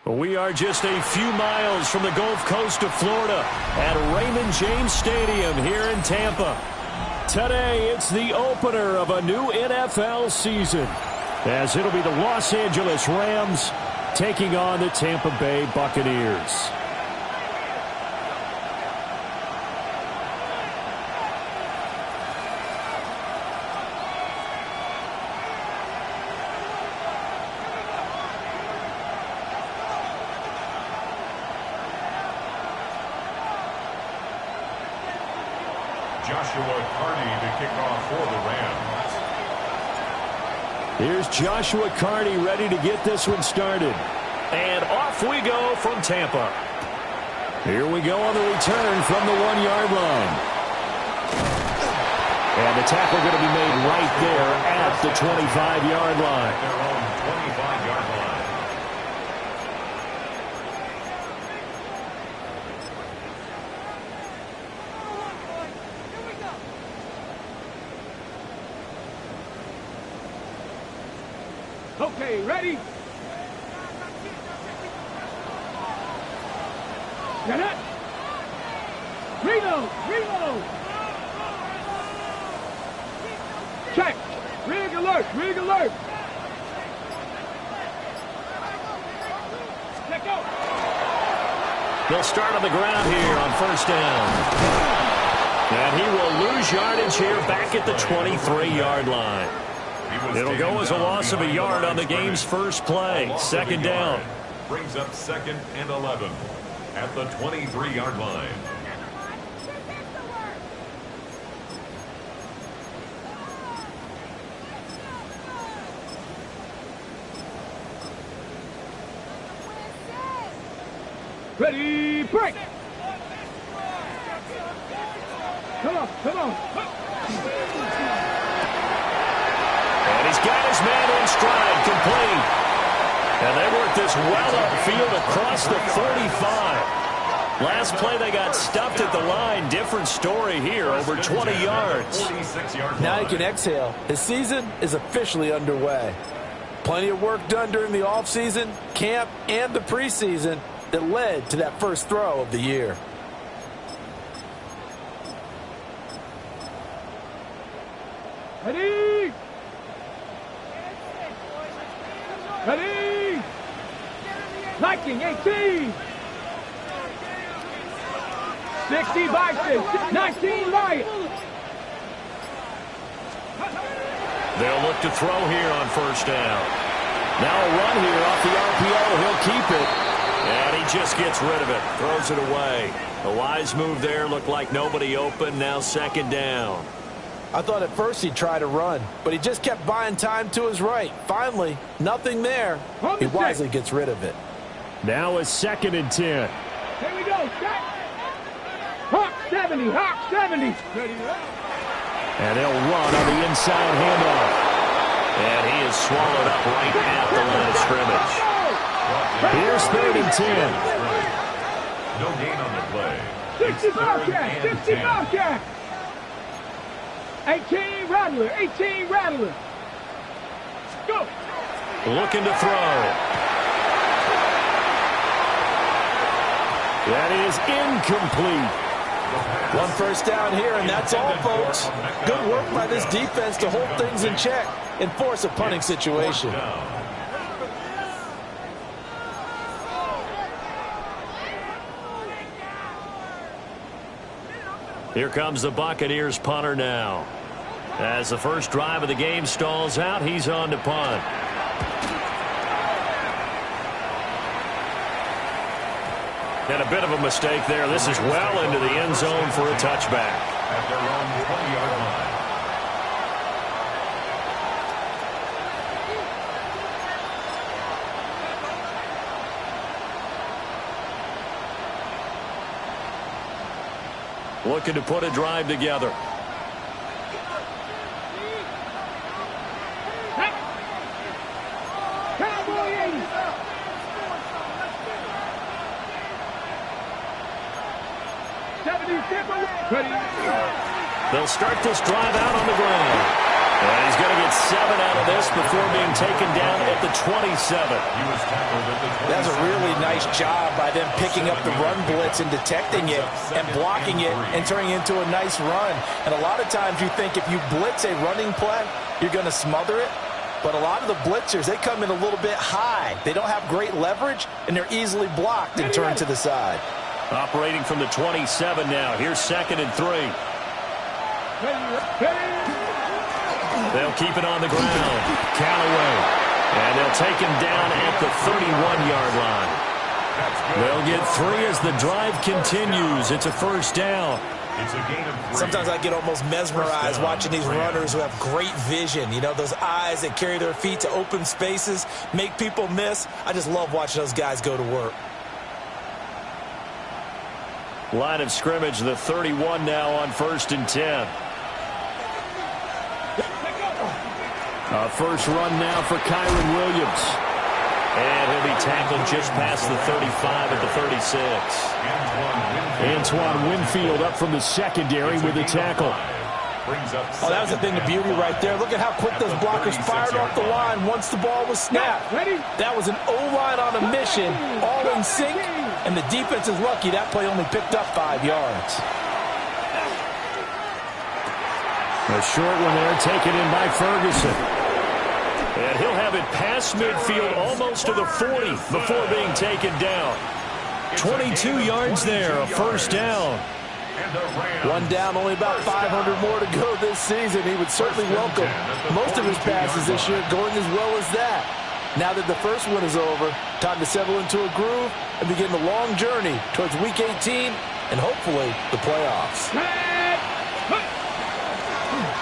We are just a few miles from the Gulf Coast of Florida at Raymond James Stadium here in Tampa. Today, it's the opener of a new NFL season, as it'll be the Los Angeles Rams taking on the Tampa Bay Buccaneers. Joshua Carney to kick off for the Rams. Here's Joshua Carney ready to get this one started. And off we go from Tampa. Here we go on the return from the 1-yard line. And the tackle going to be made right there at the 25-yard line. Their own 25-yard line. Okay, ready? Get it? Reload! Reload! Check! Rig alert! Rig alert! Let go! They'll start on the ground here on first down. And he will lose yardage here back at the 23-yard line. It'll go as a loss of a yard on the game's first play. Second down. Brings up 2nd and 11 at the 23-yard line. Ready, break! Come on, come on! And he's got his man in stride, complete. And they work this well upfield across the 35. Last play they got stuffed at the line. Different story here, over 20 yards. Now he can exhale. His season is officially underway. Plenty of work done during the offseason, camp, and the preseason that led to that first throw of the year. Ready! Ready! Liking 18! 60 Vikings, 19 Lions! They'll look to throw here on first down. Now a run here off the RPO. He'll keep it. And he just gets rid of it. Throws it away. A wise move there. Looked like nobody open. Now second down. I thought at first he'd try to run, but he just kept buying time to his right. Finally, nothing there. He wisely gets rid of it. Now a 2nd and 10. Here we go, set! Hawk 70, Hawk 70! And they'll run on the inside handoff. And he is swallowed up right at the line of scrimmage. Here's 3rd and 10. No gain on the play. 60 Bobcat, 60 Bobcat! 18 Rattler, 18 Rattler! Go! Looking to throw. That is incomplete. One first down here, and that's all, folks. Good work by this defense to hold things in check and force a punting situation. Here comes the Buccaneers punter now. As the first drive of the game stalls out, he's on to punt. And a bit of a mistake there. This is well into the end zone for a touchback. At their own 20-yard line. Looking to put a drive together. Cowboy 80! They'll start this drive out on the ground. And he's going to get 7 out of this before being taken down at the 27. That's a really nice job by them picking up the run blitz and detecting it and blocking it and turning it into a nice run. And a lot of times you think if you blitz a running play, you're going to smother it. But a lot of the blitzers, they come in a little bit high. They don't have great leverage, and they're easily blocked and turned to the side. Operating from the 27 now. Here's 2nd and 3. They'll keep it on the ground. Callaway. And they'll take him down at the 31-yard line. They'll get 3 as the drive continues. It's a first down. Sometimes I get almost mesmerized watching these runners who have great vision. You know, those eyes that carry their feet to open spaces, make people miss. I just love watching those guys go to work. Line of scrimmage, the 31 now on 1st and 10. First run now for Kyron Williams. And he'll be tackled just past the 35 at the 36. Antoine Winfield up from the secondary with a tackle. Oh, that was a thing of beauty right there. Look at how quick those blockers fired off the line once the ball was snapped. That was an O-line on a mission, all in sync, and the defense is lucky that play only picked up 5 yards. A short one there taken in by Ferguson. And he'll have it past midfield almost to the 40 before being taken down. 22 yards there, a first down. One down, only about 500 more to go this season. He would certainly welcome most of his passes this year going as well as that. Now that the first one is over, time to settle into a groove and begin the long journey towards Week 18 and hopefully the playoffs.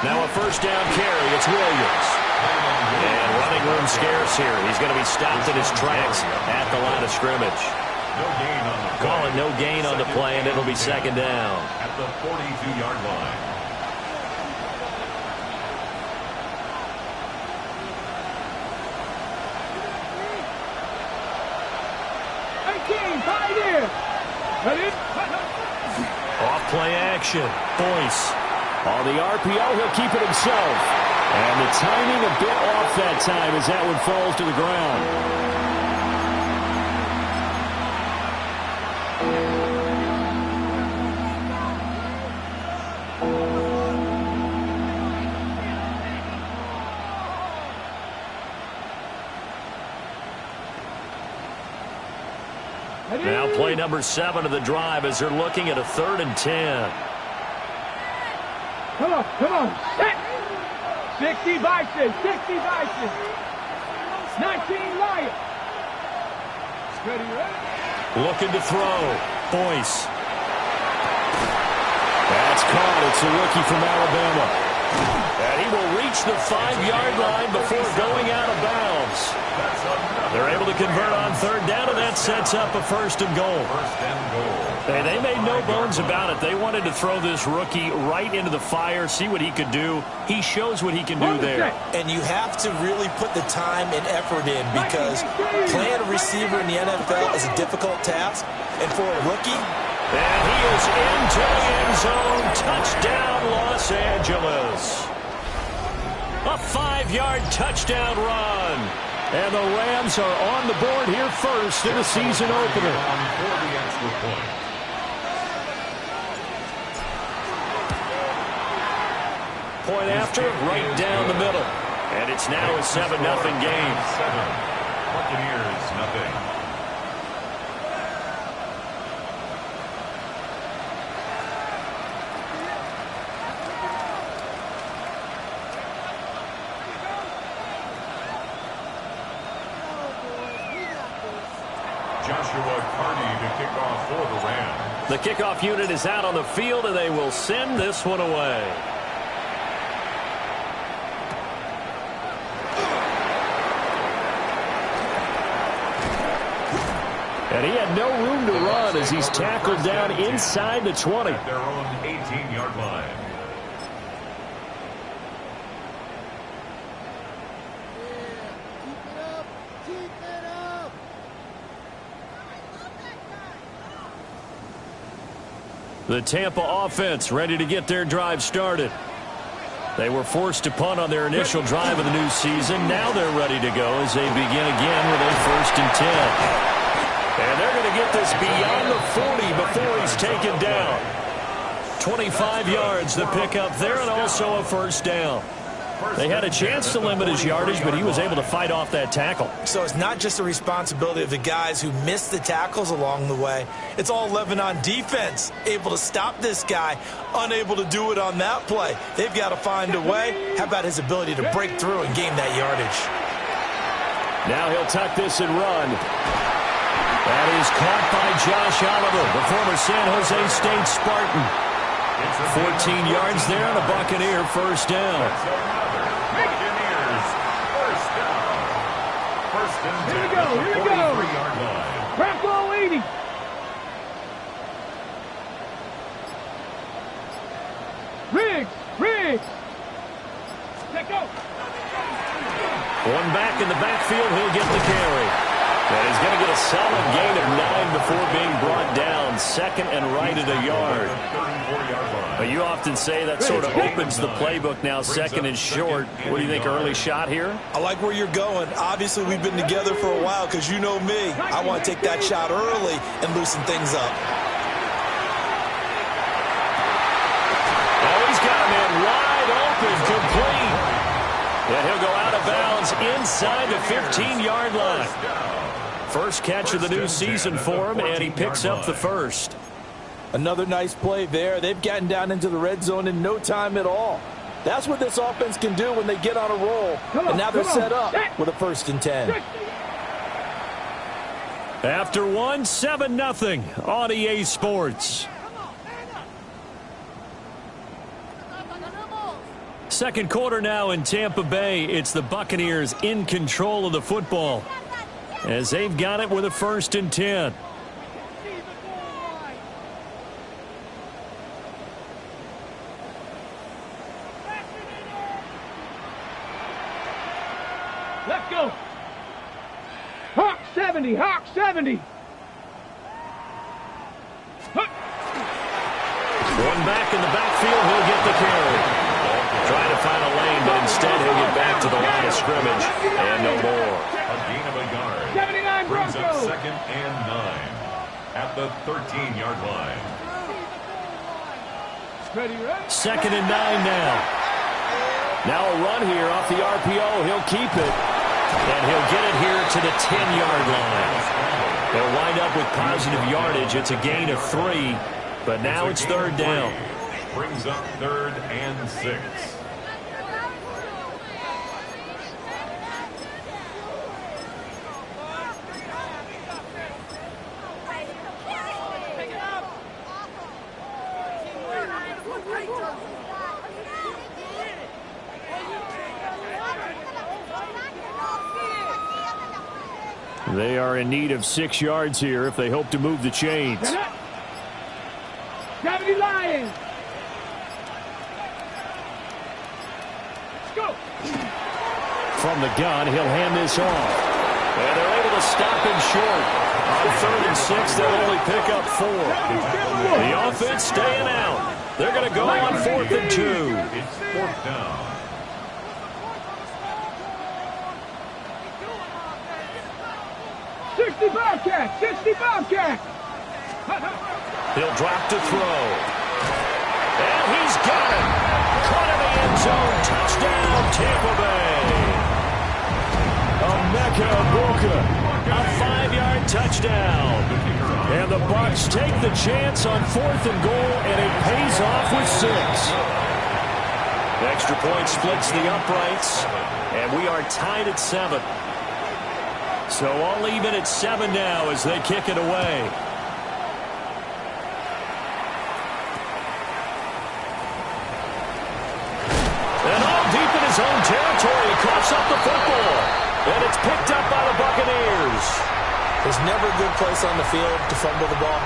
Now a first down carry. It's Williams. And running room scarce here. He's going to be stopped in his tracks at the line of scrimmage. Call it no gain on the play, and it'll be 2nd down. At the 42-yard line. Off play action. Boyce. On the RPO, he'll keep it himself. And the timing a bit off that time as that one falls to the ground. Now play number 7 of the drive as they're looking at a 3rd and 10. Come on, set. 60 Bison, 60 Bison. 19 Lions. Ready. Looking to throw. Boyce. That's caught. It's a rookie from Alabama. And he will reach the 5-yard line before going out of bounds. They're able to convert on 3rd down, and that sets up a 1st and goal. Hey, they made no bones about it. They wanted to throw this rookie right into the fire, see what he could do. He shows what he can do there. And you have to really put the time and effort in because playing a receiver in the NFL is a difficult task. And for a rookie, and he is into the end zone. Touchdown, Los Angeles. A 5-yard touchdown run. And the Rams are on the board here first in the season opener. Point after, right down the middle. And it's now a 7-0 game. Buccaneers, nothing. The kickoff unit is out on the field, and they will send this one away. And he had no room to run as he's tackled down inside the 20. At their own 18-yard line. The Tampa offense ready to get their drive started. They were forced to punt on their initial drive of the new season. Now they're ready to go as they begin again with a 1st and 10. And they're going to get this beyond the 40 before he's taken down. 25 yards the pickup there, and also a 1st down. They had a chance to limit his yardage, but he was able to fight off that tackle. So it's not just the responsibility of the guys who missed the tackles along the way. It's all 11 on defense, able to stop this guy, unable to do it on that play. They've got to find a way. How about his ability to break through and gain that yardage? Now he'll tuck this and run. That is caught by Josh Oliver, the former San Jose State Spartan. 14 yards there and a Buccaneer 1st down. Here we go. Bronco 80. Riggs. Let go. One back in the backfield, he'll get the carry. And he's going to get a solid gain of 9 before being brought down. 2nd and right at a yard. But you often say that sort of opens the playbook now, 2nd and short. What do you think, early shot here? I like where you're going. Obviously, we've been together for a while because you know me. I want to take that shot early and loosen things up. Oh, he's got a man wide open, complete. And he'll go out of bounds inside the 15-yard line. First catch of the new season for him, and he picks up the 1st. Another nice play there. They've gotten down into the red zone in no time at all. That's what this offense can do when they get on a roll. And now they're set up with a 1st and 10. After 7-0 on EA Sports. Second quarter now in Tampa Bay. It's the Buccaneers in control of the football as they've got it with a 1st and 10. Let's go. Hawk 70. One back in the backfield, he'll get the carry. Trying to find a lane, but instead he'll get back to the line of scrimmage. And no more. A gain of a yard. 79 Brings up Broncos. 2nd and 9 at the 13-yard line. Ready? 2nd and 9 now. Now a run here off the RPO. He'll keep it. And he'll get it here to the 10-yard line. They'll wind up with positive yardage. It's a gain of 3. But now it's 3rd down. Brings up 3rd and 6. They are in need of 6 yards here if they hope to move the chains. 70 Lions. Let's go. From the gun, he'll hand this off. And they're able to stop him short. On 3rd and 6, they'll only pick up 4. The offense staying out. They're going to go on 4th and 2. It's 4th down. He'll drop to throw. And he's got it. Caught in the end zone. Touchdown, Tampa Bay. Emeka Egbuka. A 5-yard touchdown. And the Bucs take the chance on 4th and goal, and it pays off with 6. The extra point splits the uprights, and we are tied at 7. So all even at 7 now as they kick it away. And all deep in his own territory, he coughs up the football. And it's picked up by the Buccaneers. There's never a good place on the field to fumble the ball.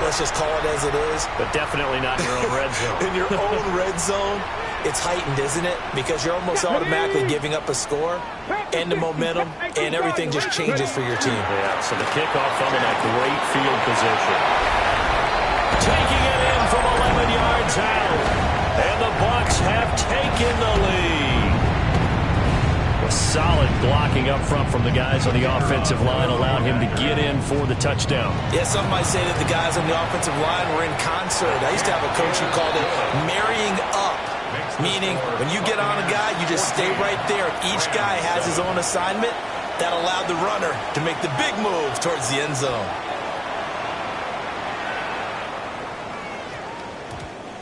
Let's just call it as it is. But definitely not in your own red zone. In your own red zone, it's heightened, isn't it? Because you're almost automatically giving up a score and the momentum, and everything just changes for your team. Yeah, so the kickoff fumble, that great field position. Taking it in from 11 yards out. And the Bucs have taken blocking up front from the guys on the offensive line allowed him to get in for the touchdown. Yeah, some might say that the guys on the offensive line were in concert. I used to have a coach who called it marrying up, meaning when you get on a guy, you just stay right there. Each guy has his own assignment. That allowed the runner to make the big move towards the end zone.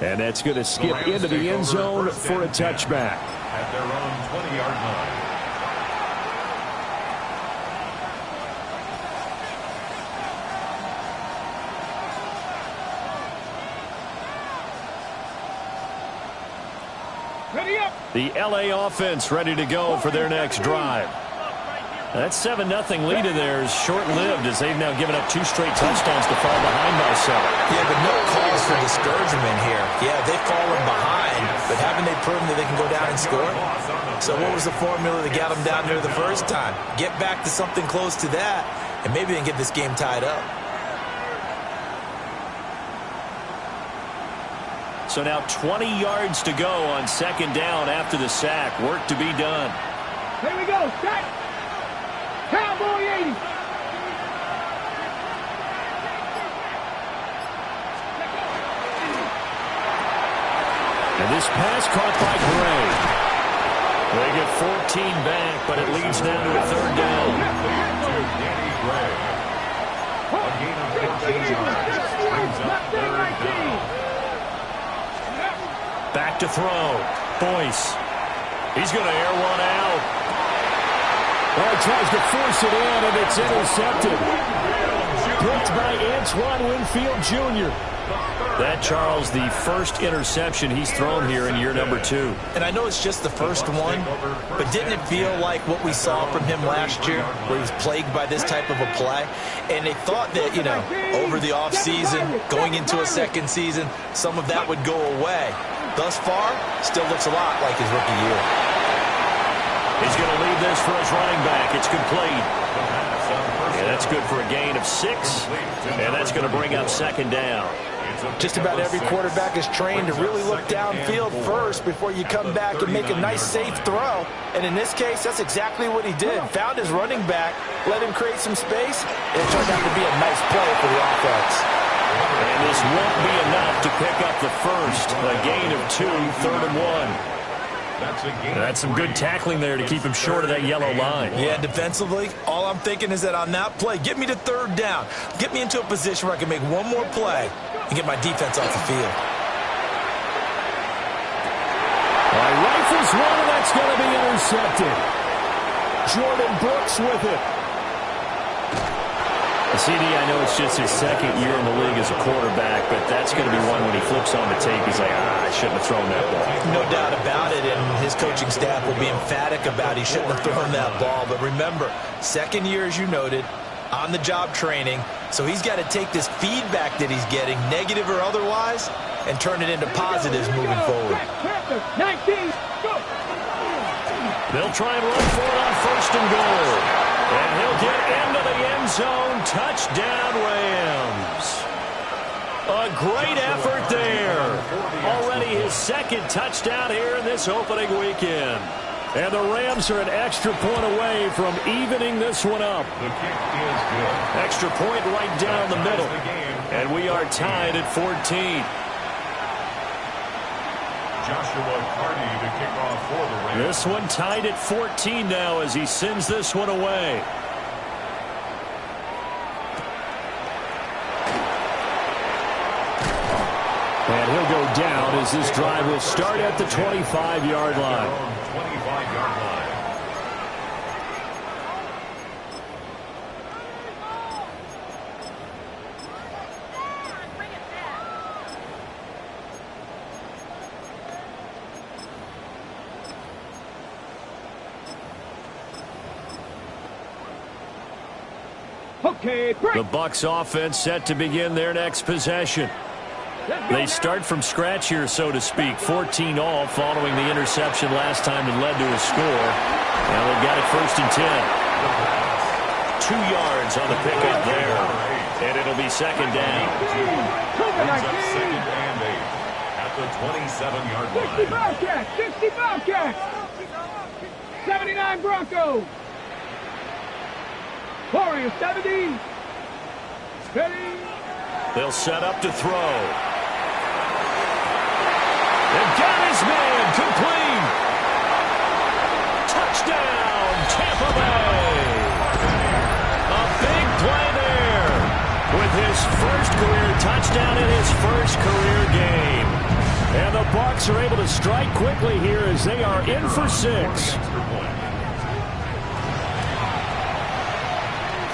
And that's going to skip into the end zone for a touchback. At their own 20-yard line. Ready up. The LA offense ready to go for their next drive. That 7-0 lead of theirs short-lived as they've now given up 2 straight touchdowns to fall behind by 7. Yeah, but no cause for discouragement here. Yeah, they've fallen behind, but haven't they proven that they can go down and score? So what was the formula that got them down there the first time? Get back to something close to that, and maybe they can get this game tied up. So now 20 yards to go on second down after the sack. Work to be done. Here we go. Set. Cowboy 80. And this pass caught by Gray. They get 14 back, but it leads now to a third down. Danny Gray. A gain of 14 yards. Brings up third down. Back to throw. Boyce. He's going to air one out. Oh, he tries to force it in, and it's intercepted. Picked by Antoine Winfield Jr. That, Charles, the first interception he's thrown here in year number 2. And I know it's just the first one, but didn't it feel like what we saw from him last year, where he was plagued by this type of a play? And they thought that, you know, over the offseason, going into a second season, some of that would go away. Thus far, still looks a lot like his rookie year. He's going to lead this for his running back. It's complete. And that's good for a gain of 6. And that's going to bring up second down. Just about every quarterback is trained to really look downfield first before you come back and make a nice, safe throw. And in this case, that's exactly what he did. Found his running back, let him create some space, and it turned out to be a nice play for the offense. And this won't be enough to pick up the first. A gain of 2, 3rd and 1. That's some good tackling there to keep him short of that yellow line. Yeah, defensively, all I'm thinking is that on that play, get me to third down. Get me into a position where I can make one more play and get my defense off the field. All right, rifles one, and that's going to be intercepted. Jordan Brooks with it. CD, I know it's just his second year in the league as a quarterback, but that's going to be one when he flips on the tape, he's like, I shouldn't have thrown that ball. No doubt about it, and his coaching staff will be emphatic about he shouldn't have thrown that ball. But remember, second year, as you noted, on-the-job training, so he's got to take this feedback that he's getting, negative or otherwise, and turn it into positives moving forward. 19, go. They'll try and run for it on 1st and goal. And he'll get into the end zone. Touchdown, Rams. A great effort there. Already his second touchdown here in this opening weekend. And the Rams are an extra point away from evening this one up. The kick is good. Extra point right down the middle. And we are tied at 14. Joshua Carney to kick off for the Rams. This one tied at 14 now as he sends this one away. And he'll go down as this drive will start at the 25-yard line. 25-yard line. Okay, break. The Bucs offense set to begin their next possession. They start from scratch here, so to speak. 14 all following the interception last time that led to a score. Now they've got it 1st and 10. 2 yards on the pickup there. And it'll be second down. Brings up 2nd and 8 at the 27-yard 60 line. Bobcats, 60 Bobcats. 79 Broncos. Warrior 70. Ready. They'll set up to throw. They've got his man complete. Touchdown, Tampa Bay. A big play there with his first career touchdown in his first career game. And the Bucs are able to strike quickly here as they are in for 6.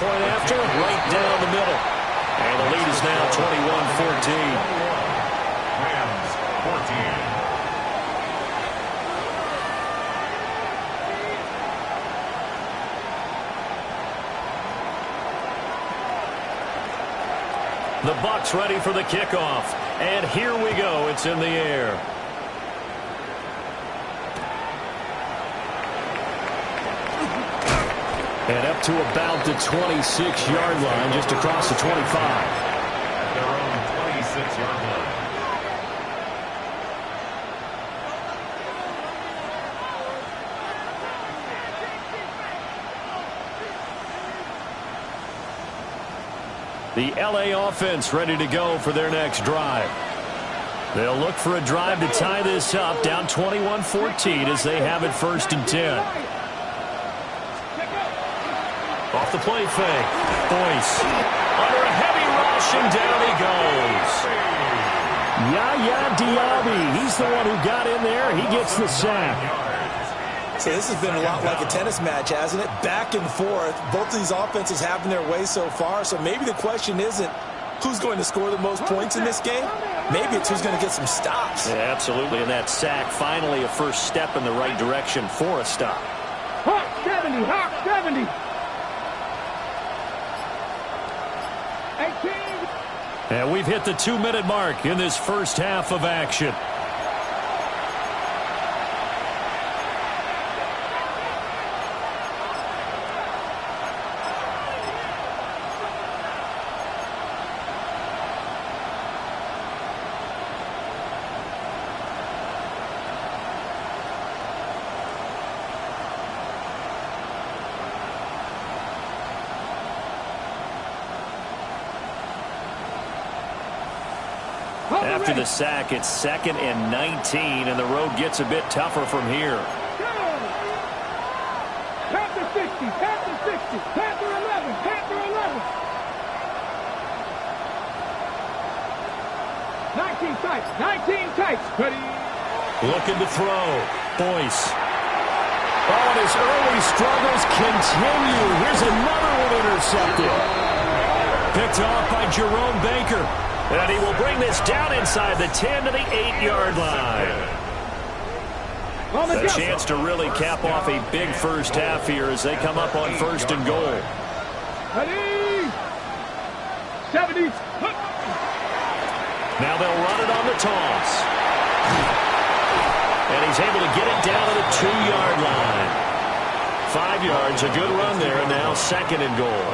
Point after, right down the middle. And the lead is now 21-14. Rams 14. The Bucs ready for the kickoff. And here we go. It's in the air. And up to about the 26-yard line, just across the 25. At their own 26-yard line. The LA offense ready to go for their next drive. They'll look for a drive to tie this up, down 21-14 as they have it 1st and 10. Off the play fake. Boyce under a heavy rush, and down he goes. Yaya Diaby, he's the one who got in there. He gets the sack. So this has been a lot like a tennis match, hasn't it? Back and forth. Both of these offenses having their way so far. So maybe the question isn't who's going to score the most points in this game. Maybe it's who's going to get some stops. Yeah, absolutely. And that sack, finally a first step in the right direction for a stop. Hawk 70. Hawk 70. 18. And we've hit the 2-minute mark in this first half of action. After the sack, it's 2nd and 19, and the road gets a bit tougher from here. Panther 60, Panther 60, Panther 11, Panther 11. 19 tights, 19 tights. Ready. Looking to throw. Boyce. Oh, and his early struggles continue. Here's another one intercepted. Picked off by Jerome Baker. And he will bring this down inside the 10 to the 8-yard line. A chance to really cap off a big first half here as they come up on 1st and goal. Ready. 70. Now they'll run it on the toss. And he's able to get it down to the 2-yard line. 5 yards, a good run there, and now 2nd and goal.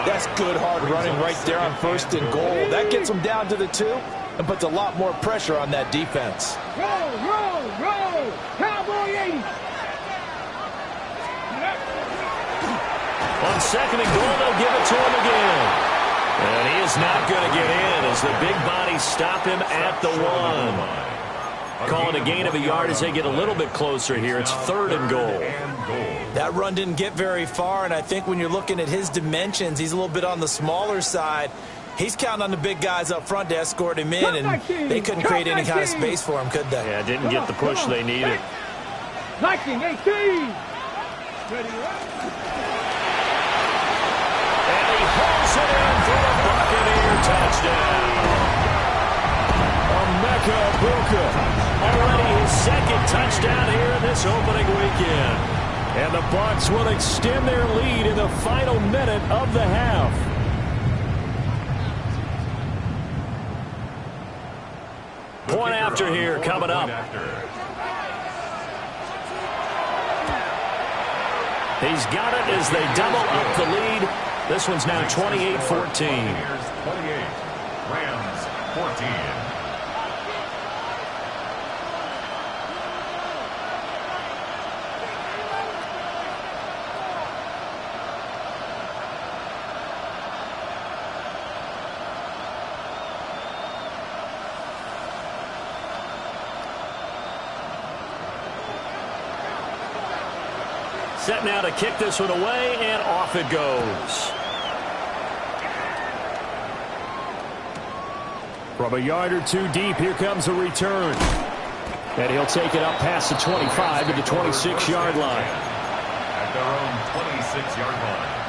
That's good hard running right there on 1st and goal. That gets them down to the 2 and puts a lot more pressure on that defense. Roll, roll, roll. Cowboy 80. On 2nd and goal, they'll give it to him again. And he is not going to get in as the big bodies stop him at the 1. Calling a gain of a yard as they get a little bit closer here. It's 3rd and goal. That run didn't get very far, and I think when you're looking at his dimensions, he's a little bit on the smaller side. He's counting on the big guys up front to escort him in, and they couldn't create any kind of space for him, could they? Yeah, didn't get the push they needed. 19, 18. Ready, And he hauls it in for the Buccaneer touchdown. Emeka Egbuka. Already his 2nd touchdown here in this opening weekend. And the Bucs will extend their lead in the final minute of the half. Point after here coming up. He's got it as they double up the lead. This one's now 28-14. 28, Rams 14. Set now to kick this one away, and off it goes. From a yard or two deep, here comes a return. And he'll take it up past the 25 to the 26-yard line. At their own 26-yard line.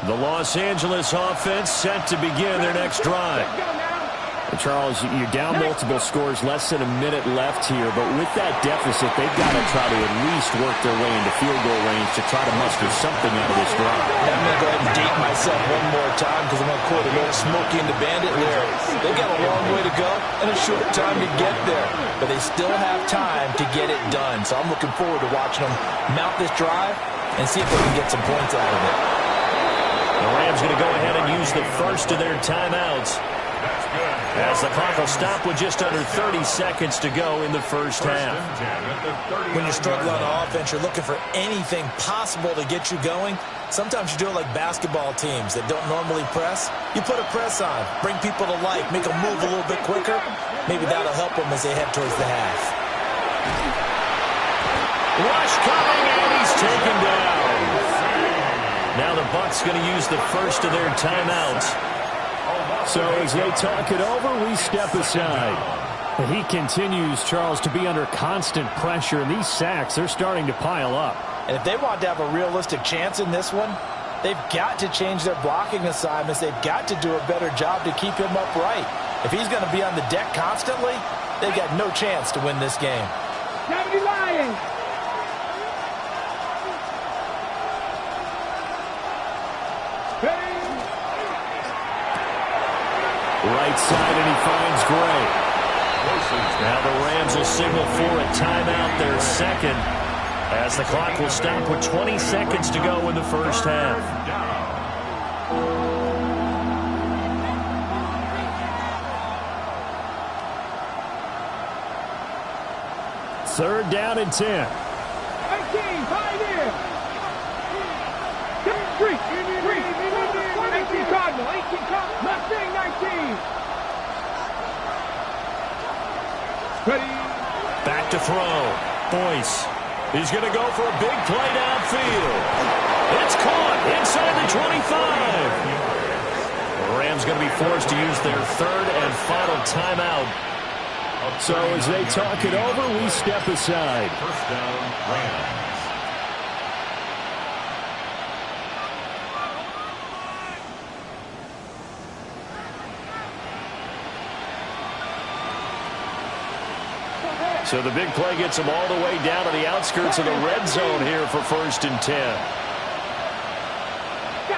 The Los Angeles offense set to begin their next drive. Charles, you're down multiple scores, less than a minute left here, but with that deficit, they've got to try to at least work their way into field goal range to try to muster something out of this drive. I'm going to go ahead and date myself one more time because I'm going to quote a little Smokey and the Bandit lyrics. They've got a long way to go and a short time to get there, but they still have time to get it done. So I'm looking forward to watching them mount this drive and see if they can get some points out of it. The Rams going to go ahead and use the first of their timeouts, as the clock will stop with just under 30 seconds to go in the first half. When you're struggling on offense, you're looking for anything possible to get you going. Sometimes you do it like basketball teams that don't normally press. You put a press on, bring people to life, make them move a little bit quicker. Maybe that'll help them as they head towards the half. Rush coming, and he's taken down. Now the Bucs going to use the first of their timeouts. So as they talk it over, we step aside. He continues, Charles, to be under constant pressure, and these sacks, they're starting to pile up. And if they want to have a realistic chance in this one, they've got to change their blocking assignments. They've got to do a better job to keep him upright. If he's going to be on the deck constantly, they've got no chance to win this game. 70 Lions. Right side, and he finds Gray. Now the Rams will signal for a timeout, their second, as the clock will stop with 20 seconds to go in the first half. Third down and 10. 18, 5 in. 3, 18 Cardinal, 18 Cardinal, Mustang 19. Ready. Back to throw. Boyce. He's going to go for a big play downfield. It's caught inside the 25. The Rams going to be forced to use their third and final timeout. So as they talk it over, we step aside. First down, Rams. So the big play gets them all the way down to the outskirts of the red zone here for first and 10.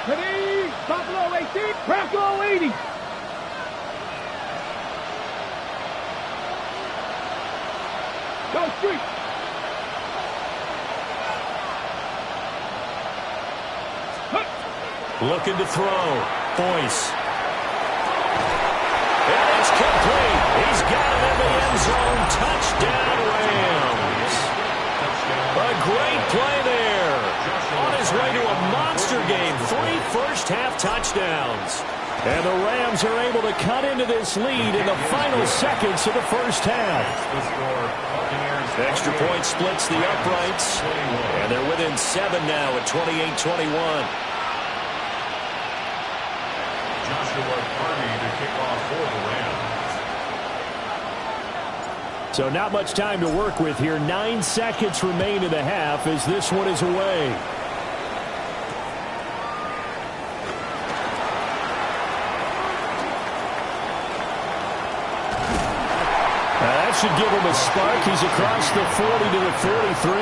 Ready. Buffalo 18, Bronco 80. Go street. Looking to throw. Boyce. And it's complete. He's got it in the end zone. Touchdown, Rams. A great play there. On his way to a monster game. 3 first-half touchdowns. And the Rams are able to cut into this lead in the final seconds of the first half. Extra point splits the uprights. And they're within 7 now at 28-21. So not much time to work with here. 9 seconds remain in the half as this one is away. That should give him a spark. He's across the 40 to the 43.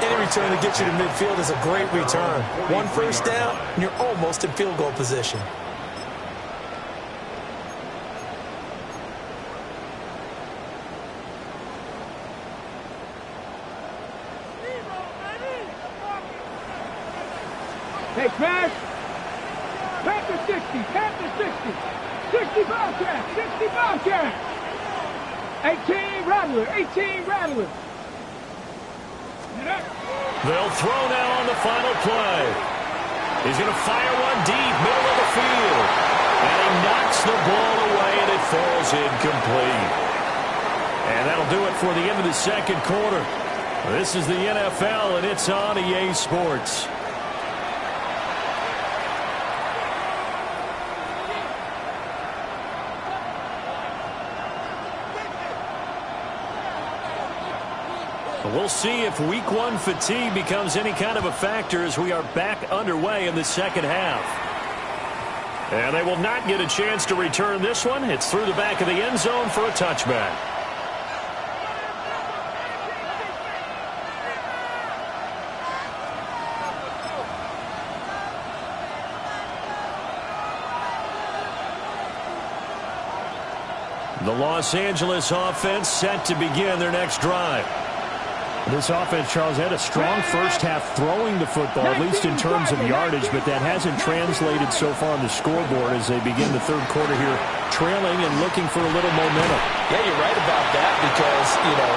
Any return that gets you to midfield is a great return. 1 first down, and you're almost in field goal position. Hey, smash. Panther 60, Panther 60. 60 Bobcat, 60 Bobcat. 18 Rattler, 18 Rattler. They'll throw now on the final play. He's going to fire one deep, middle of the field. And he knocks the ball away, and it falls incomplete. And that'll do it for the end of the second quarter. This is the NFL, and it's on EA Sports. We'll see if Week 1 fatigue becomes any kind of a factor as we are back underway in the second half. And they will not get a chance to return this one. It's through the back of the end zone for a touchback. The Los Angeles offense set to begin their next drive. This offense, Charles, had a strong first half throwing the football, at least in terms of yardage, but that hasn't translated so far on the scoreboard as they begin the third quarter here, trailing and looking for a little momentum. Yeah, you're right about that because,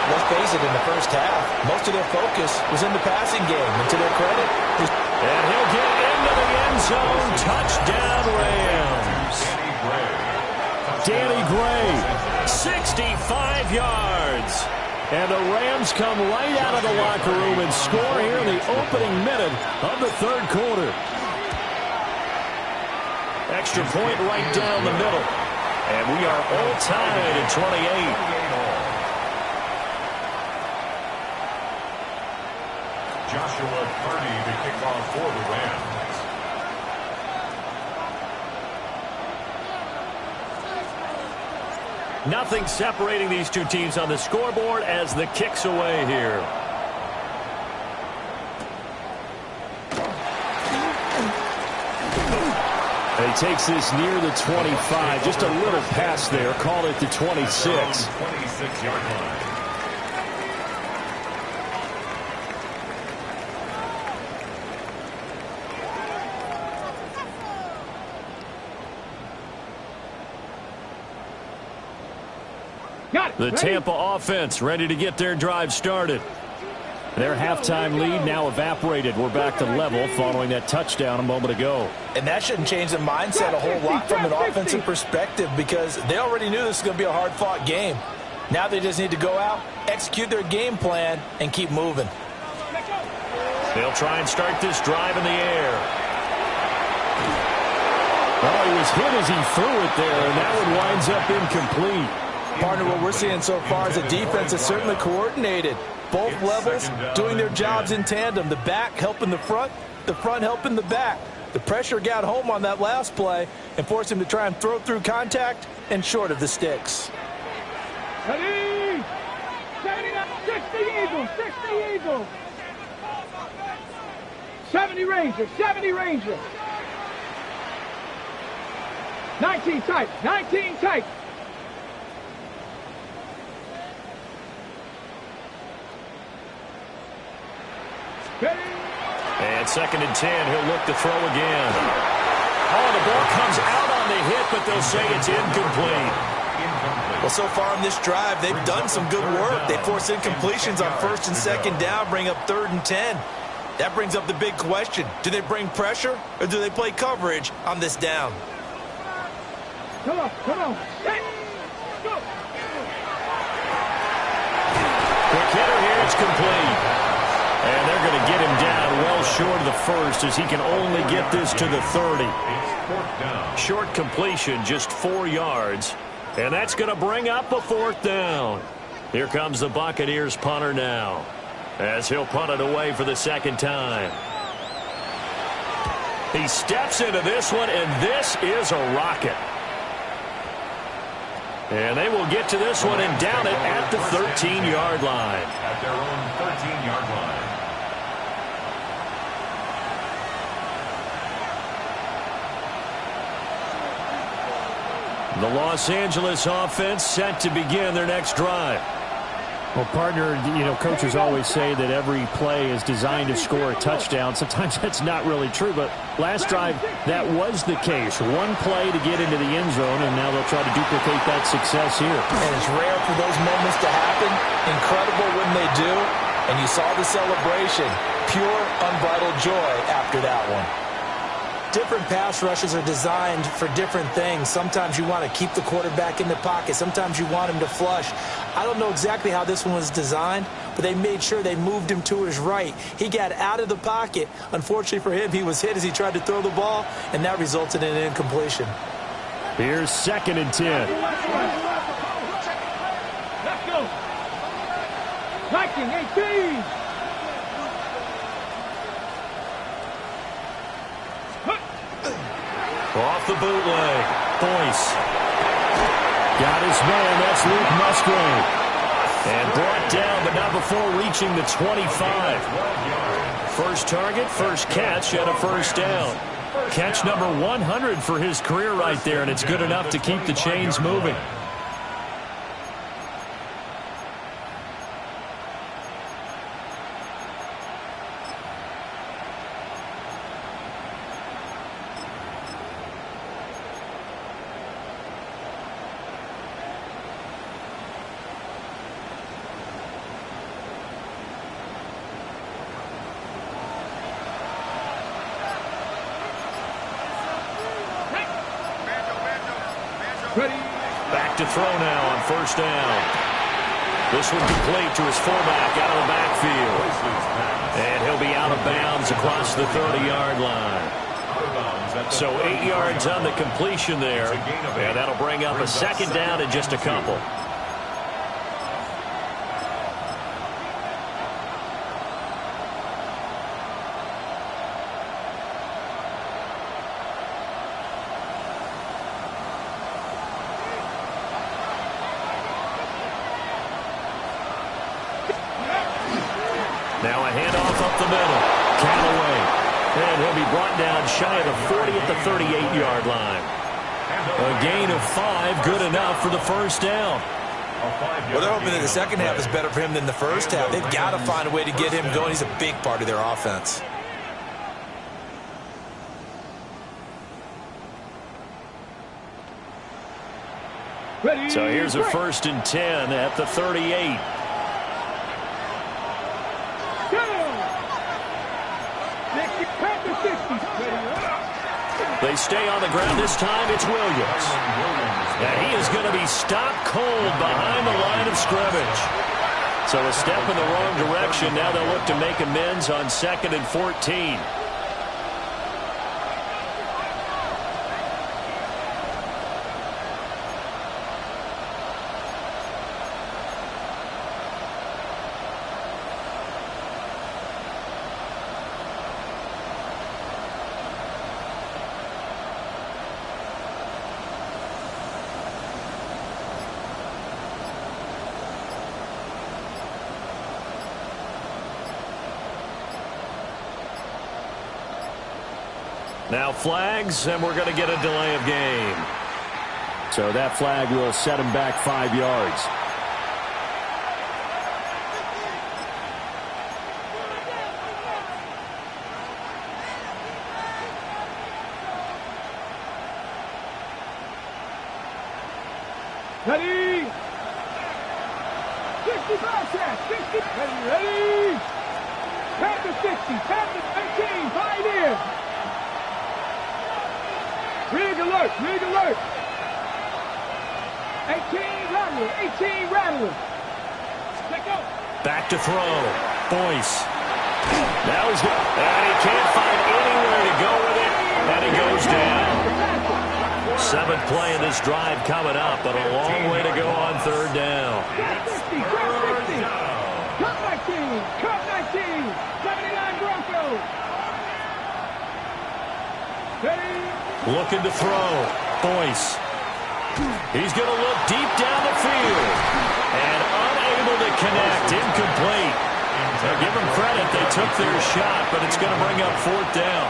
let's face it, in the first half, most of their focus was in the passing game. And to their credit, and he'll get into the end zone. Touchdown, Rams. Danny Gray, 65 yards. And the Rams come right out of the locker room and score here in the opening minute of the third quarter. Extra point right down the middle. And we are all tied at 28. Joshua Purdy to kick off for the Rams. Nothing separating these two teams on the scoreboard as the kick's away here. And he takes this near the 25. Just a little pass there. Call it the 26. 26-yard line. The Tampa offense ready to get their drive started. Their halftime lead now evaporated. We're back to level following that touchdown a moment ago. And that shouldn't change the mindset a whole lot from an offensive perspective because they already knew this was going to be a hard-fought game. Now they just need to go out, execute their game plan, and keep moving. They'll try and start this drive in the air. Well, he was hit as he threw it there, and that one winds up incomplete. Partner, what we're seeing so far is the defense is certainly coordinated. Both levels doing their jobs in tandem. The back helping the front helping the back. The pressure got home on that last play and forced him to try and throw through contact and short of the sticks. 60 Eagles, 60 Eagles. 70 Rangers, 70 Rangers. 19 tight, 19 tight. And 2nd and 10, he'll look to throw again. Oh, the ball comes out on the hit, but they'll say it's incomplete. Well, so far on this drive, they've done some good work. They force incompletions on 1st and 2nd down, bring up 3rd and 10. That brings up the big question. Do they bring pressure or do they play coverage on this down? Come on, come on. Go. Quick hitter here, it's complete. And they're going to get him down well short of the first as he can only get this to the 30. Short completion, just 4 yards. And that's going to bring up a 4th down. Here comes the Buccaneers punter now as he'll punt it away for the 2nd time. He steps into this one, and this is a rocket. And they will get to this one and down it at the 13-yard line. At their own 13-yard line. The Los Angeles offense set to begin their next drive. Well, partner, coaches always say that every play is designed to score a touchdown. Sometimes that's not really true, but last drive, that was the case. One play to get into the end zone, and now they'll try to duplicate that success here. And it's rare for those moments to happen. Incredible when they do. And you saw the celebration. Pure, unbridled joy after that one. Different pass rushes are designed for different things. Sometimes you want to keep the quarterback in the pocket. Sometimes you want him to flush. I don't know exactly how this one was designed, but they made sure they moved him to his right. He got out of the pocket. Unfortunately for him, he was hit as he tried to throw the ball, and that resulted in an incompletion. Here's 2nd and 10. Let's go. Viking 18. Off the bootleg. Boyce. Got his man. That's Luke Musgrave. And brought down, but not before reaching the 25. First target, first catch, and a first down. Catch number 100 for his career right there, and it's good enough to keep the chains moving. Back to throw now on first down. This one complete to his fullback out of the backfield. And he'll be out of bounds across the 30-yard line. So 8 yards on the completion there. And that'll bring up a second down in just a couple. Now a handoff up the middle. Callaway. And he'll be brought down shy of the 40 at the 38-yard line. A gain of 5, good enough for the first down. Well, they're hoping that the second half is better for him than the first half. They've got to find a way to get him going. He's a big part of their offense. So here's a 1st and 10 at the 38. They stay on the ground. This time it's Williams. And he is going to be stopped cold behind the line of scrimmage. So a step in the wrong direction. Now they'll look to make amends on 2nd and 14. Now flags, and we're going to get a delay of game. So that flag will set him back 5 yards. Ready? 65 set, 60. Ready? Tap to 60, tap to 19, 5 in. Rig alert, rig alert. 18 rattler, 18 rattler. Let go. Back to throw. Boyce. Now he's got, and he can't find anywhere to go with it, and he goes down. 7th play of this drive coming up, but a long way to go on 3rd down. Cut 60, cut 60. Cut 19, cut 19. 79 Broncos. Ready? Looking to throw. Boyce. He's going to look deep down the field. And unable to connect. Incomplete. Now give them credit. They took their shot, but it's going to bring up 4th down.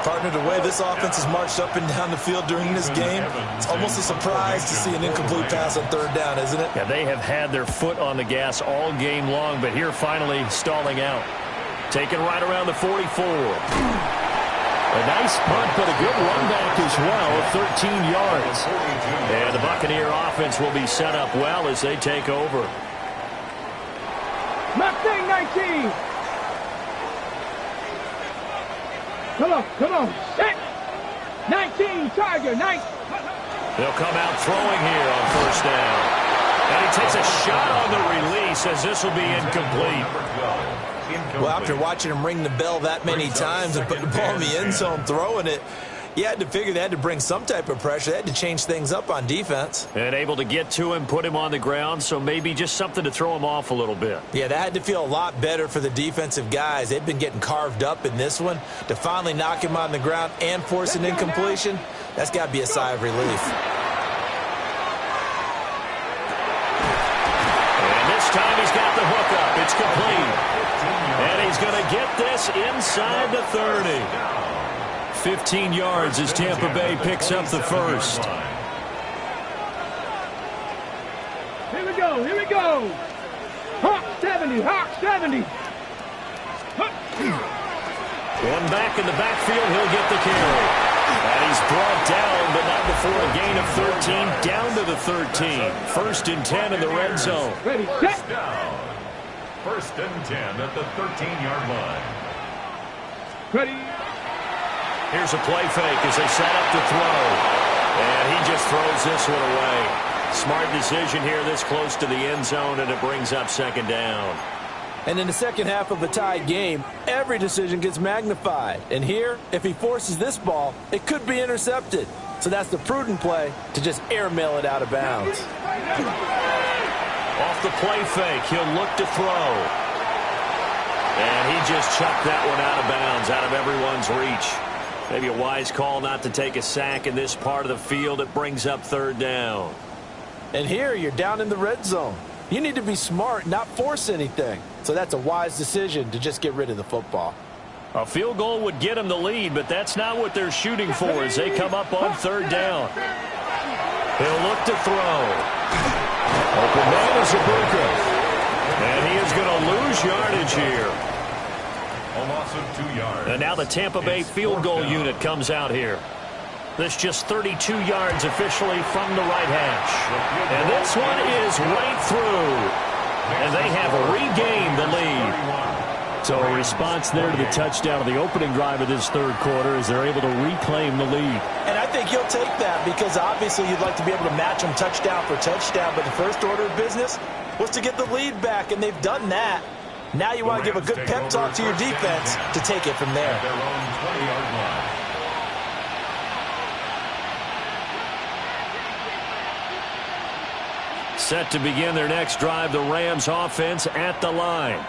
Partner, the way this offense has marched up and down the field during this game, it's almost a surprise to see an incomplete pass on 3rd down, isn't it? Yeah, they have had their foot on the gas all game long, but here finally stalling out. Taken right around the 44. A nice punt, but a good run back as well, 13 yards. And the Buccaneer offense will be set up well as they take over. Mustang 19. Come on. Set. 19, Tiger, 9. They'll come out throwing here on first down. And he takes a shot on the release as this will be incomplete. Well, after watching him ring the bell that many times and put the ball in the end zone throwing it, you had to figure they had to bring some type of pressure. They had to change things up on defense. And able to get to him, put him on the ground, so maybe just something to throw him off a little bit. Yeah, that had to feel a lot better for the defensive guys. They've been getting carved up in this one. To finally knock him on the ground and force an incompletion, that's got to be a sigh of relief. And this time he's got the hook up. It's complete. And he's going to get this inside the 30. 15 yards as Tampa Bay picks up the first. Here we go. Hawk 70. One back in the backfield, he'll get the carry. And he's brought down, but not before a gain of 13, down to the 13. First and 10 in the red zone. Ready, set. First and 10 at the 13-yard line. Ready. Here's a play fake as they set up to throw. And he just throws this one away. Smart decision here this close to the end zone, and it brings up second down. And in the second half of a tied game, every decision gets magnified. And here, if he forces this ball, it could be intercepted. So that's the prudent play to just airmail it out of bounds. Off the play fake, he'll look to throw. And he just chucked that one out of bounds, out of everyone's reach. Maybe a wise call not to take a sack in this part of the field. It brings up third down. And here, you're down in the red zone. You need to be smart, not force anything. So that's a wise decision to just get rid of the football. A field goal would get them the lead, but that's not what they're shooting for as they come up on third down. He'll look to throw. Open man is Ibuka. And he is going to lose yardage here. A loss of 2 yards. And now the Tampa Bay field goal unit comes out here. This just 32 yards officially from the right hash. And this one is right through. And they have regained the lead. So a response there to the touchdown of the opening drive of this third quarter as they're able to reclaim the lead. And I think you'll take that because obviously you'd like to be able to match them touchdown for touchdown. But the first order of business was to get the lead back, and they've done that. Now you want to give a good pep talk to your defense to take it from there. Their own 20-yard line. Set to begin their next drive, the Rams offense at the line.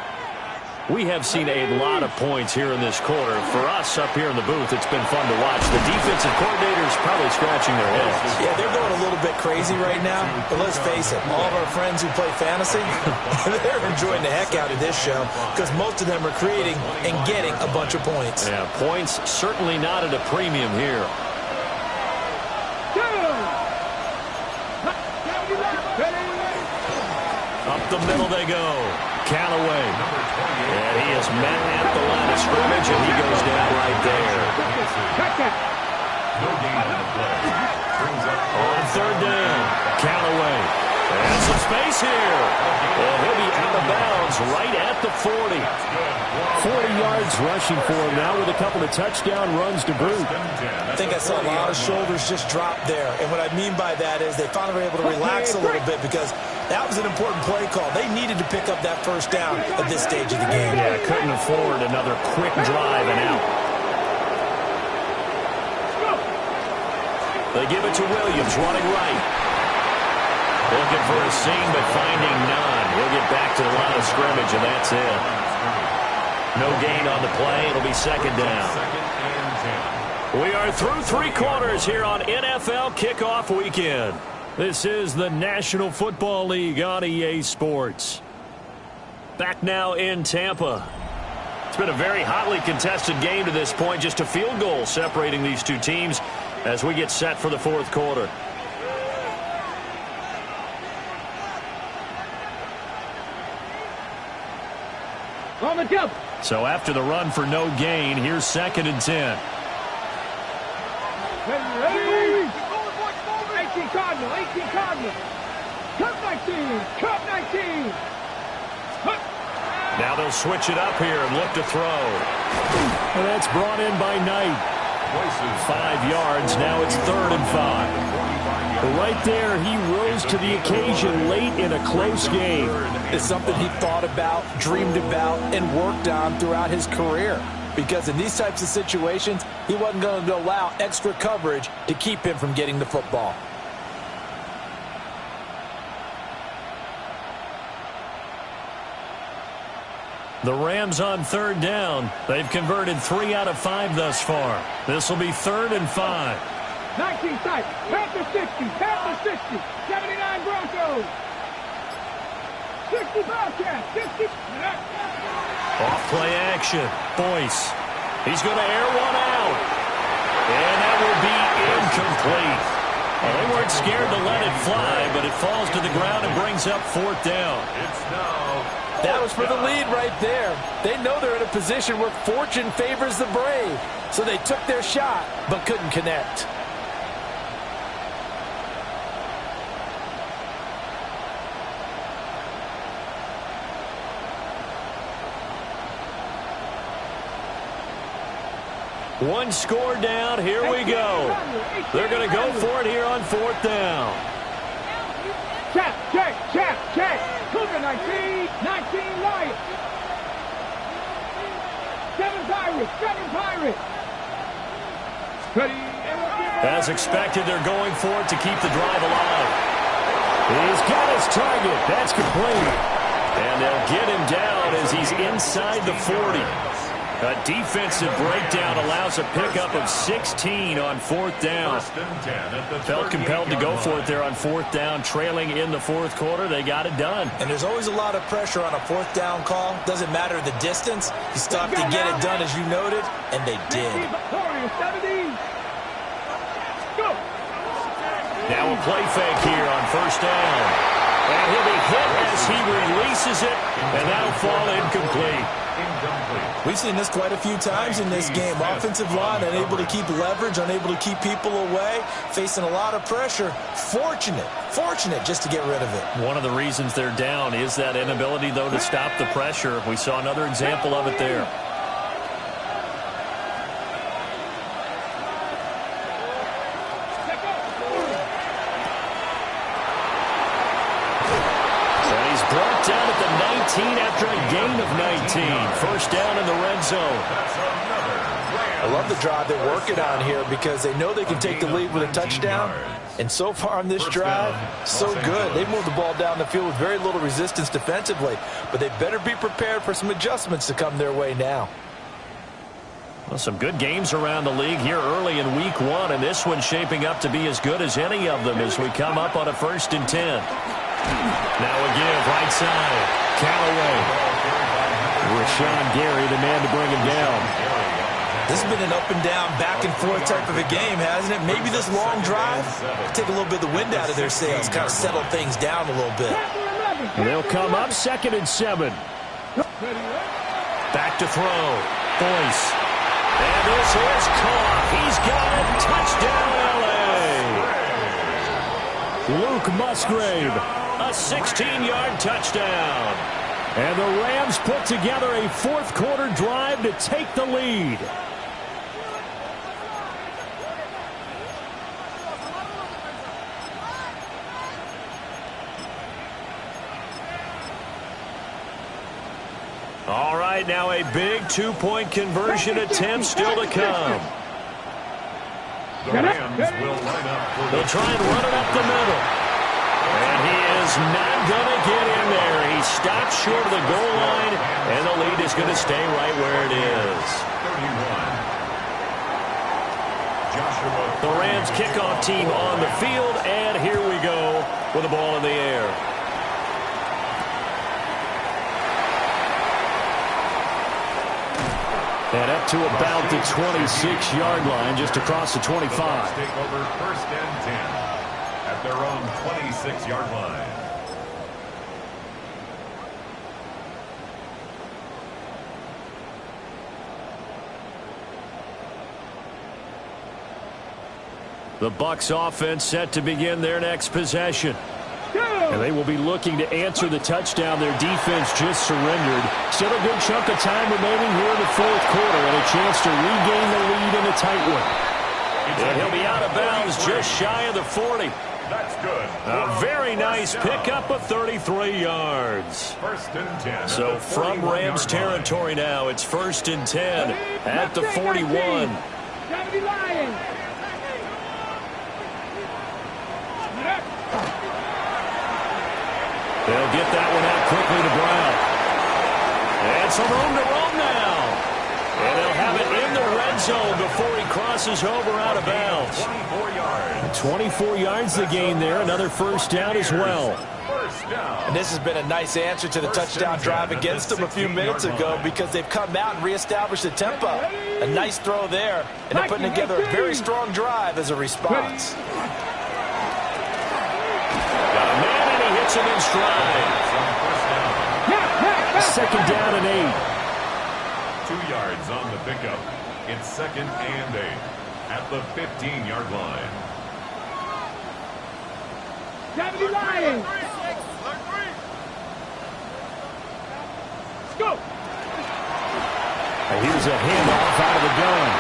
We have seen a lot of points here in this quarter. For us up here in the booth, it's been fun to watch. The defensive coordinators probably scratching their heads. Yeah, they're going a little bit crazy right now. But let's face it, all of our friends who play fantasy, they're enjoying the heck out of this show because most of them are creating and getting a bunch of points. Yeah, points certainly not at a premium here. Up the middle they go. Callaway. And he is met at the line of scrimmage, and he goes down right there. No gain on the play. Brings up On third down, Callaway. And some space here. And he'll be out of bounds right at the 40. 40 yards rushing for him now with a couple of touchdown runs to boot. I think I saw a lot of shoulders just drop there. And what I mean by that is they finally were able to relax a little bit because that was an important play call. They needed to pick up that first down at this stage of the game. Yeah, couldn't afford another quick drive and out. They give it to Williams, running right. Looking for a seam, but finding none. He'll get back to the line of scrimmage, and that's it. No gain on the play. It'll be second down. We are through three quarters here on NFL Kickoff Weekend. This is the National Football League on EA Sports. Back now in Tampa. It's been a very hotly contested game to this point. Just a field goal separating these two teams as we get set for the fourth quarter. On the jump. So after the run for no gain, here's second and 10. Ready? 18 Cardinal. Cut 19. Cut 19. Now they'll switch it up here and look to throw. And that's brought in by Knight. 5 yards. Now it's 3rd and 5. But right there, he rose to the occasion late in a close game. It's something he thought about, dreamed about, and worked on throughout his career. Because in these types of situations, he wasn't going to allow extra coverage to keep him from getting the football. The Rams on 3rd down. They've converted 3 out of 5 thus far. This will be 3rd and 5. 19 sight. Panther 60. Panther 60. 79 Broncos. 60 Bobcats. 60. Off play action. Boyce. He's going to air one out. And that will be incomplete. Well, they weren't scared to let it fly, but it falls to the ground and brings up 4th down. That was for the lead right there. They know they're in a position where fortune favors the brave. So they took their shot, but couldn't connect. One score down. Here we go. They're going to go for it here on 4th down. Check. Cougar 19. 19 Lions. 7 Pirates. Ready. As expected, they're going for it to keep the drive alive. He's got his target. That's complete. And they'll get him down as he's inside the 40. A defensive breakdown allows a pickup of 16 on 4th down. Felt compelled to go for it there on 4th down, trailing in the 4th quarter. They got it done. And there's always a lot of pressure on a 4th down call. Doesn't matter the distance. You stop to get it done, as you noted, and they did. Now a play fake here on 1st down. And he'll be hit as he releases it, and that'll fall incomplete. We've seen this quite a few times in this game. Offensive line unable to keep leverage, unable to keep people away, facing a lot of pressure. Fortunate just to get rid of it. One of the reasons they're down is that inability, though, to stop the pressure. We saw another example of it there. Brought down at the 19 after a gain of 19. 1st down in the red zone. I love the drive they're working on here because they know they can take the lead with a touchdown. And so far on this drive, so good. They moved the ball down the field with very little resistance defensively. But they better be prepared for some adjustments to come their way now. Well, some good games around the league here early in week 1. And this one's shaping up to be as good as any of them as we come up on a 1st and 10. Now a give, right side. Callaway. Rashawn Gary, the man to bring him down. This has been an up and down, back and forth type of a game, hasn't it? Maybe this long drive take a little bit of the wind out of their sails, kind of settle things down a little bit. They'll come up 2nd and 7. Back to throw. Boyce. And this is caught. He's got it. Touchdown, L.A. Luke Musgrave. A 16-yard touchdown. And the Rams put together a 4th quarter drive to take the lead. All right, now a big 2-point conversion attempt still to come. The Rams will line up. They'll try and run it up the middle. And he is not going to get in there. He stops short of the goal line, and the lead is going to stay right where it is. 31. The Rams kickoff team on the field, and here we go with the ball in the air. And up to about the 26-yard line, just across the 25. Take over 1st and 10. At their own 26-yard line. The Bucs offense set to begin their next possession. Good. And they will be looking to answer the touchdown. Their defense just surrendered. Still a good chunk of time remaining here in the fourth quarter and a chance to regain the lead in a tight one. And he'll be out of bounds just shy of the 40. That's good. A very nice pickup of 33 yards. First and 10. So from Rams territory now, it's first and 10 at the 41. 70 Lions. They'll get that one out quickly to Brown. And some room to roam now. And they'll have it in the red zone before he crosses over out of bounds. 24 yards. 24 yards the gain there. Another first down as well. First down. And this has been a nice answer to the touchdown drive against them a few minutes ago because they've come out and reestablished the tempo. A nice throw there, and they're putting together a very strong drive as a response. Got a man, and he hits him in stride. Second down and 8. 2 yards on the pickup. It's second and 8 at the 15-yard line. 70 Lions. Let's go. And here's a handoff out of the gun.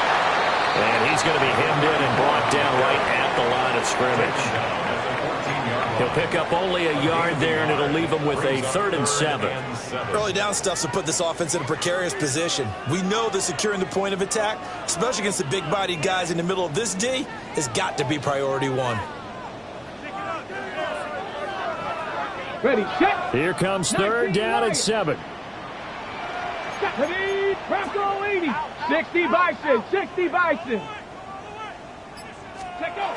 And he's going to be hemmed in and brought down right at the line of scrimmage. He'll pick up only a yard there, and it'll leave him with a 3rd and 7. Early down stuff to put this offense in a precarious position. We know that securing the point of attack, especially against the big-bodied guys in the middle of this D, has got to be priority one. Ready, set. Here comes 3rd down and 7. Ready, Bronco 80. 60 Bison, 60 Bison. Check go.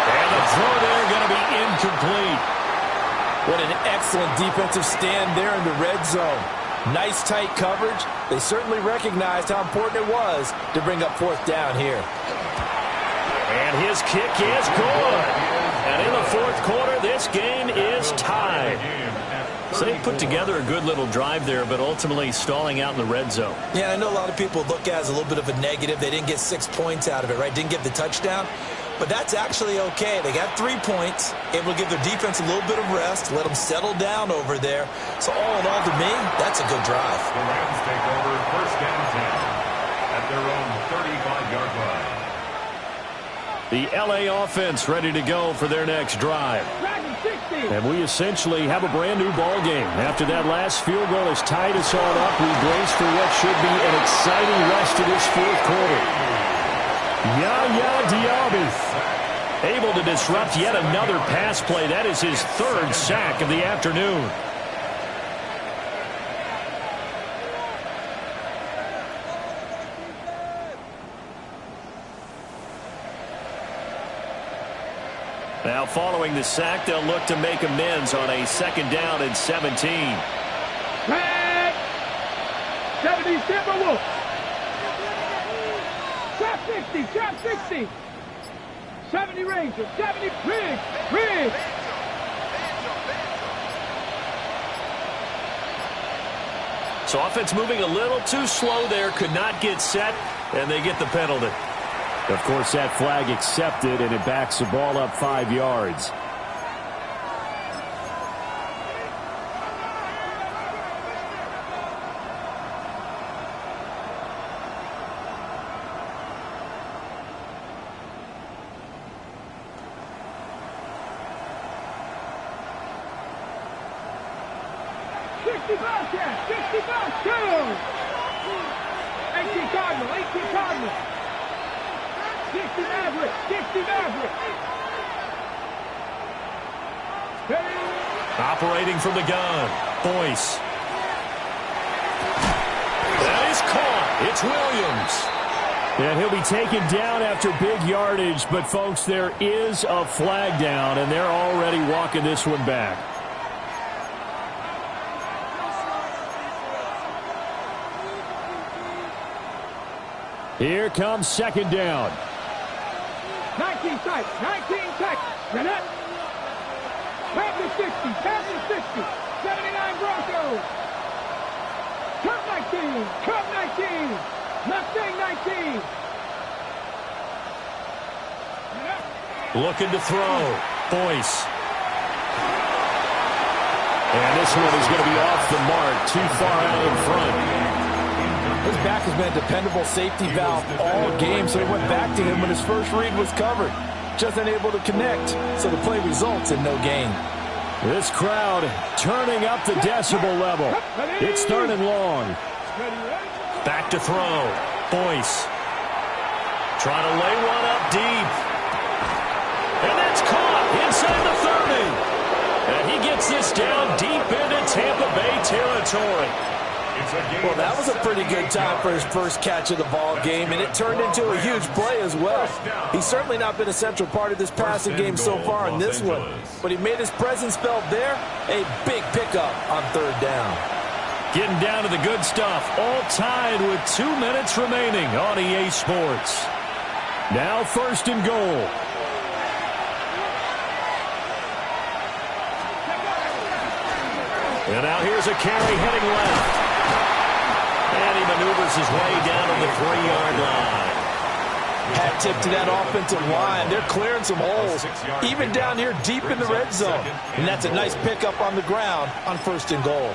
And the throw there going to be incomplete. What an excellent defensive stand there in the red zone. Nice tight coverage. They certainly recognized how important it was to bring up 4th down here. And his kick is good. And in the fourth quarter, this game is tied. So they put together a good little drive there, but ultimately stalling out in the red zone. Yeah, I know a lot of people look at it as a little bit of a negative. They didn't get 6 points out of it, right? Didn't get the touchdown. But that's actually okay. They got 3 points, able to give their defense a little bit of rest, let them settle down over there. So all in all, to me, that's a good drive. The Rams take over first and 10 at their own 35-yard line. The LA offense ready to go for their next drive. And we essentially have a brand new ball game. After that last field goal has tied us all up, we brace for what should be an exciting rest of this fourth quarter. Yaya Diaby able to disrupt yet another pass play. That is his 3rd sack of the afternoon. Now following the sack, they'll look to make amends on a 2nd down and 17. Flag. 70 Timberwolves. Trap 60, trap 60. 70 Rangers, 70 Riggs. So offense moving a little too slow there, could not get set, and they get the penalty. Of course, that flag accepted, and it backs the ball up 5 yards. Operating from the gun, Boyce. That is caught. It's Williams. And he'll be taken down after big yardage, but folks, there is a flag down, and they're already walking this one back. Here comes 2nd down. 19 tight, 19 tight. Jeanette. Panther 60, Panther 60. 79 Broncos. Cup 19, Cup 19. Mustang 19. Looking to throw. Boyce. And this one is going to be off the mark, too far out in front. His back has been a dependable safety valve all game, so he went back to him when his first read was covered. Just unable to connect, so the play results in no gain. This crowd turning up the decibel level. It's 3rd and long. Back to throw. Boyce. Trying to lay one up deep. And that's caught inside the 30. And he gets this down deep into Tampa Bay territory. Well, that was a pretty good time for his first catch of the ball game, and it turned into a huge play as well. He's certainly not been a central part of this passing game so far in this one, but he made his presence felt there. A big pickup on 3rd down. Getting down to the good stuff, all tied with 2 minutes remaining on EA Sports. Now 1st and goal. And now here's a carry heading left. And he maneuvers his way down to the 3-yard line. Hat tip to that offensive line. They're clearing some holes, even down here deep in the red zone. And that's a nice pickup on the ground on 1st and goal.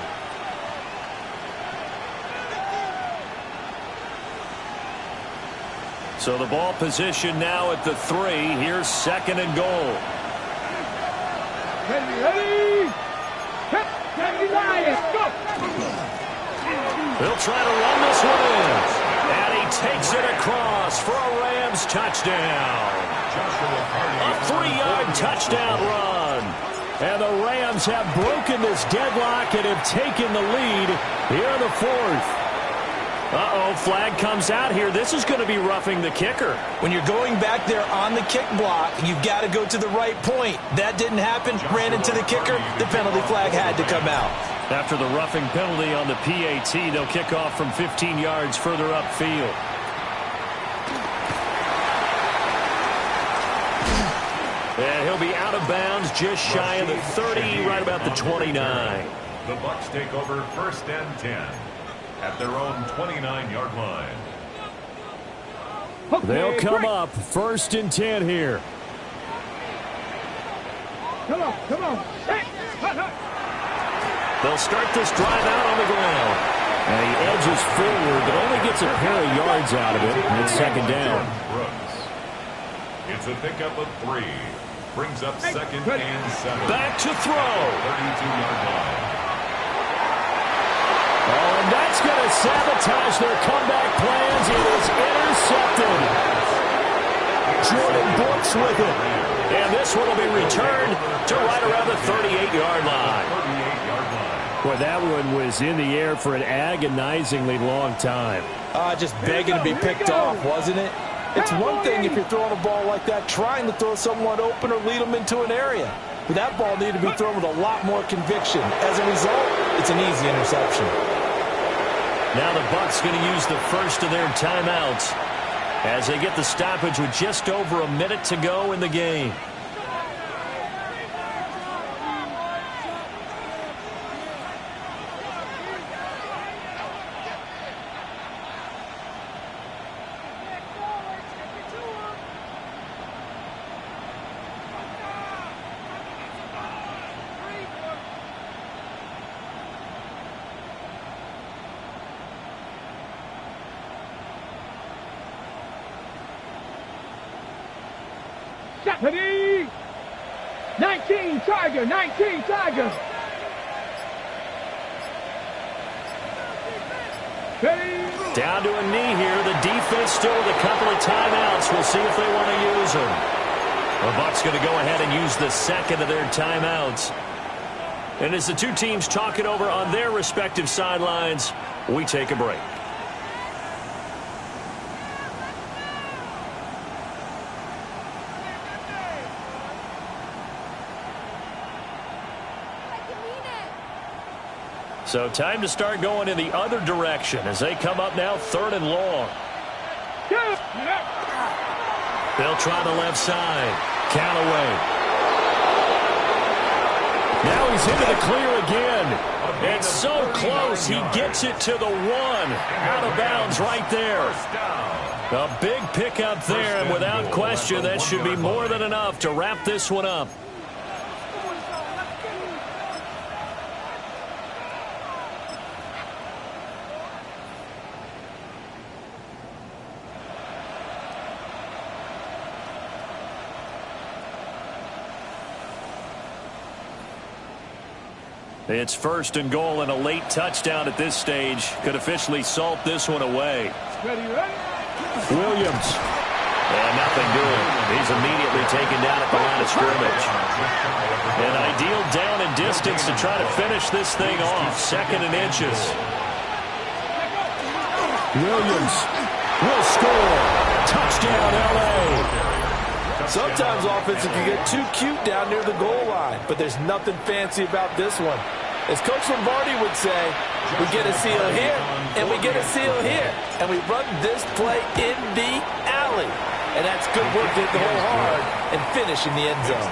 So the ball position now at the 3. Here's 2nd and goal. Ready. They'll try to run this one in. And he takes it across for a Rams touchdown. A 3-yard touchdown run. And the Rams have broken this deadlock and have taken the lead here in the 4th. Uh-oh, flag comes out here. This is going to be roughing the kicker. When you're going back there on the kick block, you've got to go to the right point. That didn't happen. Ran into the kicker. The penalty flag had to come out. After the roughing penalty on the PAT, they'll kick off from 15 yards further upfield. And he'll be out of bounds just shy of the 30, right about the 29. The Bucs take over 1st and 10 at their own 29-yard line. They'll come up 1st and 10 here. Come on. Hey. They'll start this drive out on the ground. And he edges forward, but only gets a pair of yards out of it. And it's 2nd down. It's a pickup of 3. Brings up 2nd and 7. Back to throw. 32-yard line. Oh, and that's going to sabotage their comeback plans. It is intercepted. Jordan Brooks with it. And this one will be returned to right around the 38-yard line. Boy, that one was in the air for an agonizingly long time. Just begging to be picked off, wasn't it? It's one thing if you're throwing a ball like that, trying to throw someone open or lead them into an area. But that ball needed to be thrown with a lot more conviction. As a result, it's an easy interception. Now the Bucs going to use the first of their timeouts as they get the stoppage with just over a minute to go in the game. Ready. 19 Tiger. Ready. Down to a knee here. The defense still with a couple of timeouts. We'll see if they want to use them. The Bucs going to go ahead and use the second of their timeouts. And as the two teams talk it over on their respective sidelines, we take a break. So time to start going in the other direction as they come up now 3rd and long. They'll try the left side. Callaway. Now he's into the clear again. It's so close. He gets it to the 1. Out of bounds right there. A big pickup there, and without question, that should be more than enough to wrap this one up. It's first and goal, and a late touchdown at this stage could officially salt this one away. Ready, ready. Williams. And nothing doing. He's immediately taken down at the line of scrimmage. An ideal down and distance to try to finish this thing off. 2nd and inches. Williams will score. Touchdown, L.A. Sometimes offense can get too cute down near the goal line, but there's nothing fancy about this one. As Coach Lombardi would say, we get a seal here, and we get a seal here, and we run this play in the alley. And that's good work to hit the hole hard and finish in the end zone.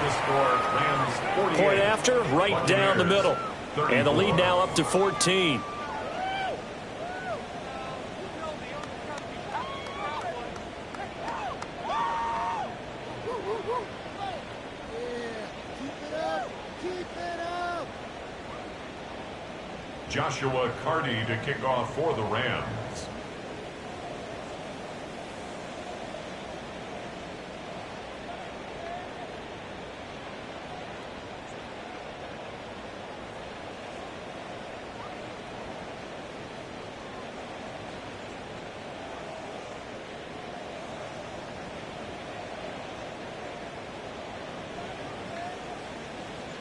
Point after, right down the middle. And the lead now up to 14. Joshua Carty to kick off for the Rams.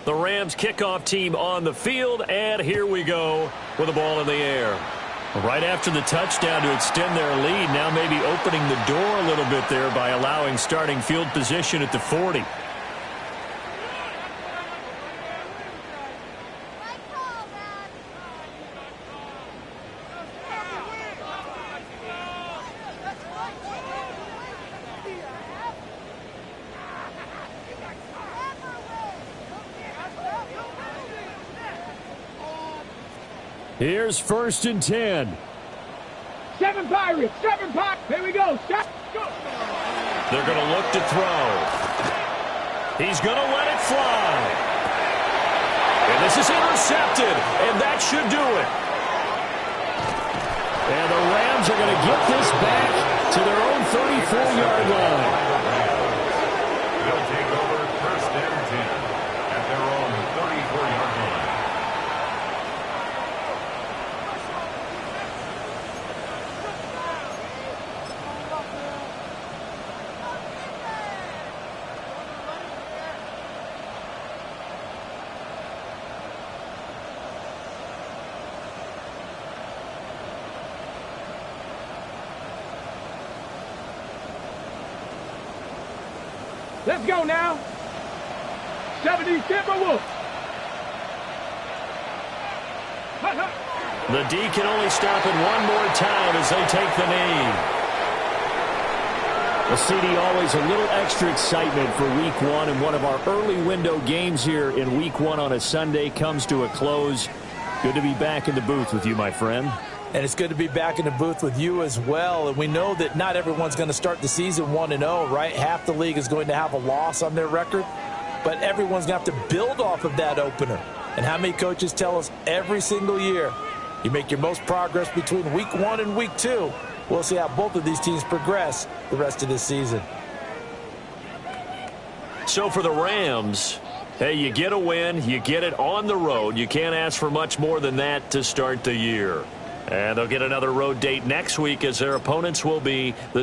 The Rams kickoff team on the field, and here we go with the ball in the air. Right after the touchdown to extend their lead, now maybe opening the door a little bit there by allowing starting field position at the 40. Here's 1st and 10. 7 Pirates, 7 Pirates. Here we go. Go. They're going to look to throw. He's going to let it fly. And this is intercepted, and that should do it. And the Rams are going to get this back to their own 34-yard line. They'll take over 1st and 10 at their own 34-yard line. Let's go now. 70 Timberwolves. The D can only stop it one more time as they take the knee. Well, CD, always a little extra excitement for Week 1, and one of our early window games here in Week 1 on a Sunday comes to a close. Good to be back in the booth with you, my friend. And it's good to be back in the booth with you as well. And we know that not everyone's going to start the season 1-0, right? Half the league is going to have a loss on their record. But everyone's going to have to build off of that opener. And how many coaches tell us every single year, you make your most progress between Week 1 and Week 2. We'll see how both of these teams progress the rest of this season. So for the Rams, hey, you get a win, you get it on the road. You can't ask for much more than that to start the year. And they'll get another road date next week as their opponents will be the